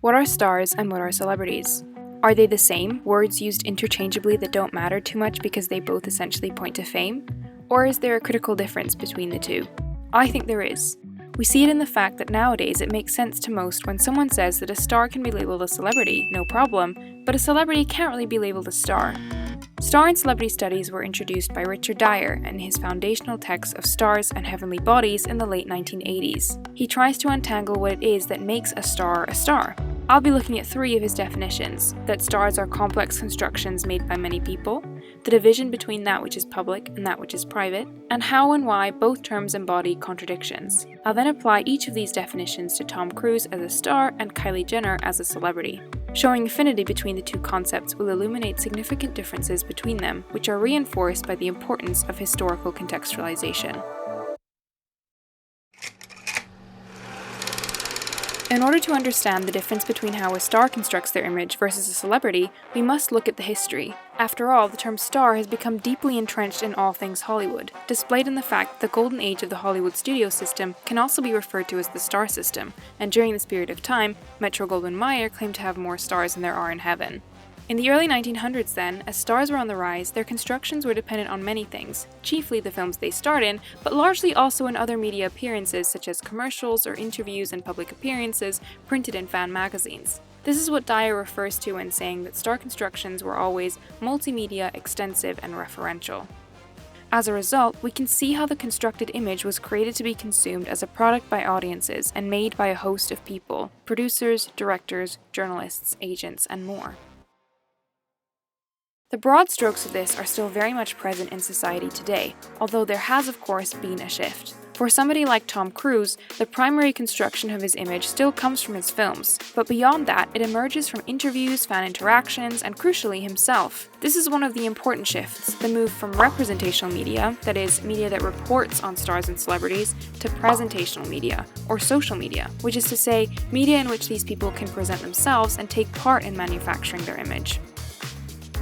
What are stars and what are celebrities? Are they the same, words used interchangeably that don't matter too much because they both essentially point to fame? Or is there a critical difference between the two? I think there is. We see it in the fact that nowadays it makes sense to most when someone says that a star can be labeled a celebrity, no problem, but a celebrity can't really be labeled a star. Star and celebrity studies were introduced by Richard Dyer in his foundational text of Stars and Heavenly Bodies in the late 1980s. He tries to untangle what it is that makes a star a star. I'll be looking at three of his definitions: that stars are complex constructions made by many people, the division between that which is public and that which is private, and how and why both terms embody contradictions. I'll then apply each of these definitions to Tom Cruise as a star and Kylie Jenner as a celebrity. Showing affinity between the two concepts will illuminate significant differences between them, which are reinforced by the importance of historical contextualization. In order to understand the difference between how a star constructs their image versus a celebrity, we must look at the history. After all, the term star has become deeply entrenched in all things Hollywood, displayed in the fact that the golden age of the Hollywood studio system can also be referred to as the star system, and during this period of time, Metro-Goldwyn-Mayer claimed to have more stars than there are in heaven. In the early 1900s then, as stars were on the rise, their constructions were dependent on many things, chiefly the films they starred in, but largely also in other media appearances such as commercials or interviews and public appearances printed in fan magazines. This is what Dyer refers to when saying that star constructions were always multimedia, extensive, and referential. As a result, we can see how the constructed image was created to be consumed as a product by audiences and made by a host of people: producers, directors, journalists, agents, and more. The broad strokes of this are still very much present in society today, although there has of course been a shift. For somebody like Tom Cruise, the primary construction of his image still comes from his films, but beyond that, it emerges from interviews, fan interactions, and crucially himself. This is one of the important shifts, the move from representational media, that is, media that reports on stars and celebrities, to presentational media, or social media, which is to say, media in which these people can present themselves and take part in manufacturing their image.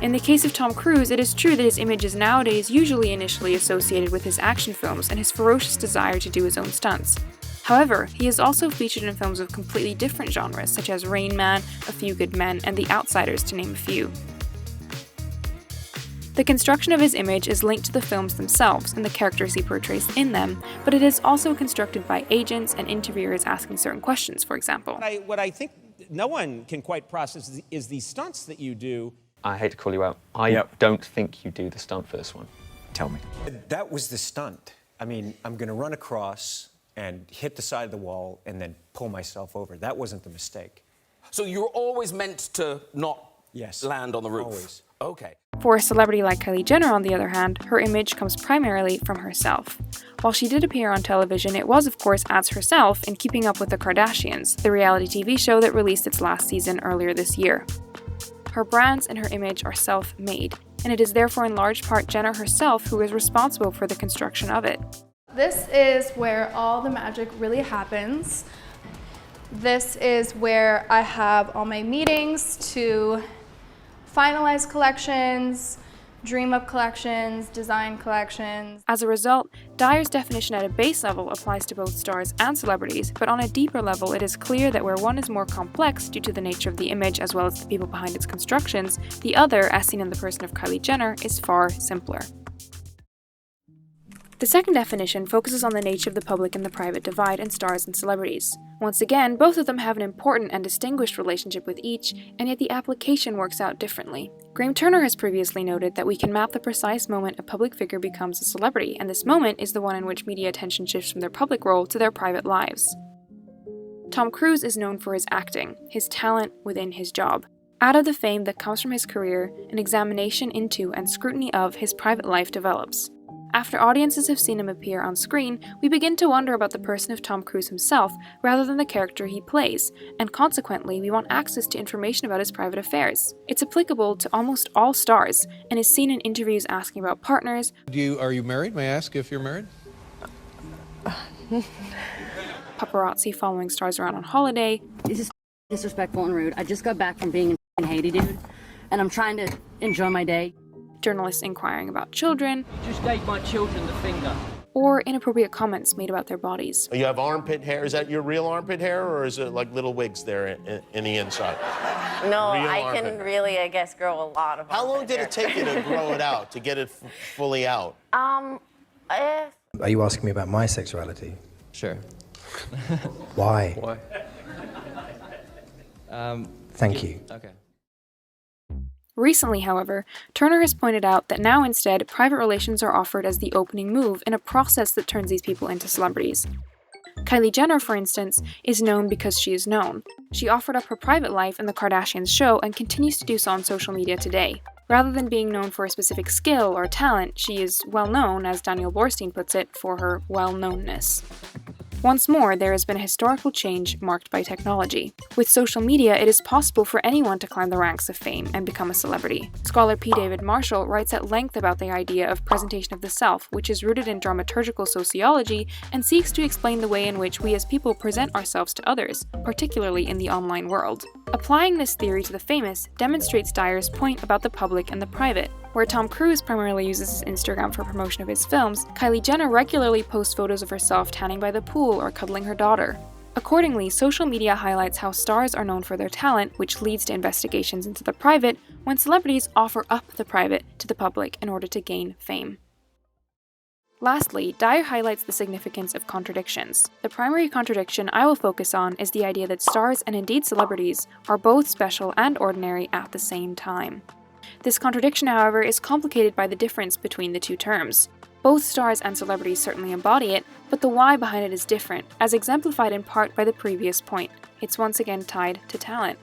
In the case of Tom Cruise, it is true that his image is nowadays usually initially associated with his action films and his ferocious desire to do his own stunts. However, he is also featured in films of completely different genres, such as Rain Man, A Few Good Men, and The Outsiders, to name a few. The construction of his image is linked to the films themselves and the characters he portrays in them, but it is also constructed by agents and interviewers asking certain questions, for example. What I think no one can quite process is the stunts that you do. I hate to call you out. I don't think you do the stunt for this one. Tell me. That was the stunt. I mean, I'm going to run across and hit the side of the wall and then pull myself over. That wasn't the mistake. So you're always meant to not land on the roof? Always. Okay. For a celebrity like Kylie Jenner, on the other hand, her image comes primarily from herself. While she did appear on television, it was of course as herself in Keeping Up with the Kardashians, the reality TV show that released its last season earlier this year. Her brands and her image are self-made, and it is therefore in large part Jenner herself who is responsible for the construction of it. This is where all the magic really happens. This is where I have all my meetings to finalize collections, dream up collections, design collections. As a result, Dyer's definition at a base level applies to both stars and celebrities, but on a deeper level it is clear that where one is more complex due to the nature of the image as well as the people behind its constructions, the other, as seen in the person of Kylie Jenner, is far simpler. The second definition focuses on the nature of the public and the private divide in stars and celebrities. Once again, both of them have an important and distinguished relationship with each, and yet the application works out differently. Graham Turner has previously noted that we can map the precise moment a public figure becomes a celebrity, and this moment is the one in which media attention shifts from their public role to their private lives. Tom Cruise is known for his acting, his talent within his job. Out of the fame that comes from his career, an examination into and scrutiny of his private life develops. After audiences have seen him appear on screen, we begin to wonder about the person of Tom Cruise himself rather than the character he plays, and consequently we want access to information about his private affairs. It's applicable to almost all stars, and is seen in interviews asking about partners. Are you married? May I ask if you're married? Paparazzi following stars around on holiday. This is disrespectful and rude. I just got back from being in Haiti, dude, and I'm trying to enjoy my day. Journalists inquiring about children. You just gave my children the finger. or inappropriate comments made about their bodies. You have armpit hair. Is that your real armpit hair, or is it like little wigs there in the inside? No, Real I armpit can hair. really, I guess, grow a lot of How long armpit did hair. it take you to grow it out, to get it fully out? Are you asking me about my sexuality? Sure. Why? Why? Thank you. Okay. Recently, however, Turner has pointed out that now instead, private relations are offered as the opening move in a process that turns these people into celebrities. Kylie Jenner, for instance, is known because she is known. She offered up her private life in the Kardashians show and continues to do so on social media today. Rather than being known for a specific skill or talent, she is well known, as Daniel Borstein puts it, for her well-knownness. Once more, there has been a historical change marked by technology. With social media, it is possible for anyone to climb the ranks of fame and become a celebrity. Scholar P. David Marshall writes at length about the idea of presentation of the self, which is rooted in dramaturgical sociology and seeks to explain the way in which we as people present ourselves to others, particularly in the online world. Applying this theory to the famous demonstrates Dyer's point about the public and the private. Where Tom Cruise primarily uses his Instagram for promotion of his films, Kylie Jenner regularly posts photos of herself tanning by the pool or cuddling her daughter. Accordingly, social media highlights how stars are known for their talent, which leads to investigations into the private, when celebrities offer up the private to the public in order to gain fame. Lastly, Dyer highlights the significance of contradictions. The primary contradiction I will focus on is the idea that stars and indeed celebrities are both special and ordinary at the same time. This contradiction, however, is complicated by the difference between the two terms. Both stars and celebrities certainly embody it, but the why behind it is different, as exemplified in part by the previous point. It's once again tied to talent.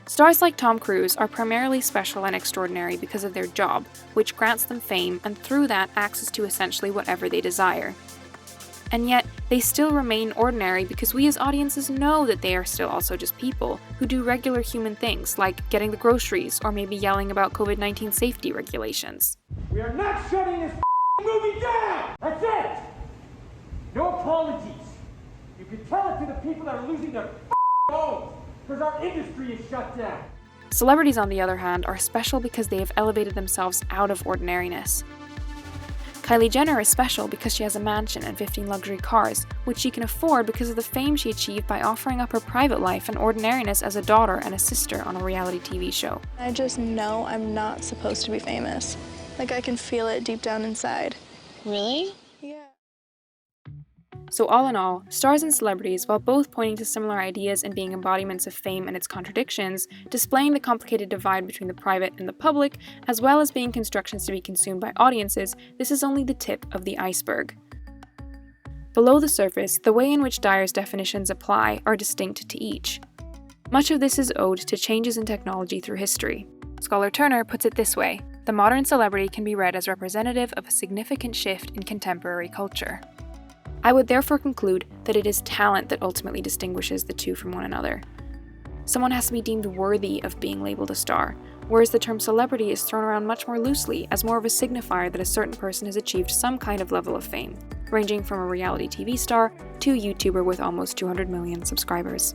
Stars like Tom Cruise are primarily special and extraordinary because of their job, which grants them fame and through that access to essentially whatever they desire. And yet, they still remain ordinary because we as audiences know that they are still also just people who do regular human things like getting the groceries or maybe yelling about COVID-19 safety regulations. We are not shutting this movie down! That's it! No apologies. You can tell it to the people that are losing their homes because our industry is shut down. Celebrities, on the other hand, are special because they have elevated themselves out of ordinariness. Kylie Jenner is special because she has a mansion and 15 luxury cars, which she can afford because of the fame she achieved by offering up her private life and ordinariness as a daughter and a sister on a reality TV show. I just know I'm not supposed to be famous. Like, I can feel it deep down inside. Really? Yeah. So all in all, stars and celebrities, while both pointing to similar ideas and being embodiments of fame and its contradictions, displaying the complicated divide between the private and the public, as well as being constructions to be consumed by audiences, this is only the tip of the iceberg. Below the surface, the way in which Dyer's definitions apply are distinct to each. Much of this is owed to changes in technology through history. Scholar Turner puts it this way: the modern celebrity can be read as representative of a significant shift in contemporary culture. I would therefore conclude that it is talent that ultimately distinguishes the two from one another. Someone has to be deemed worthy of being labeled a star, whereas the term celebrity is thrown around much more loosely as more of a signifier that a certain person has achieved some kind of level of fame, ranging from a reality TV star to a YouTuber with almost 200 million subscribers.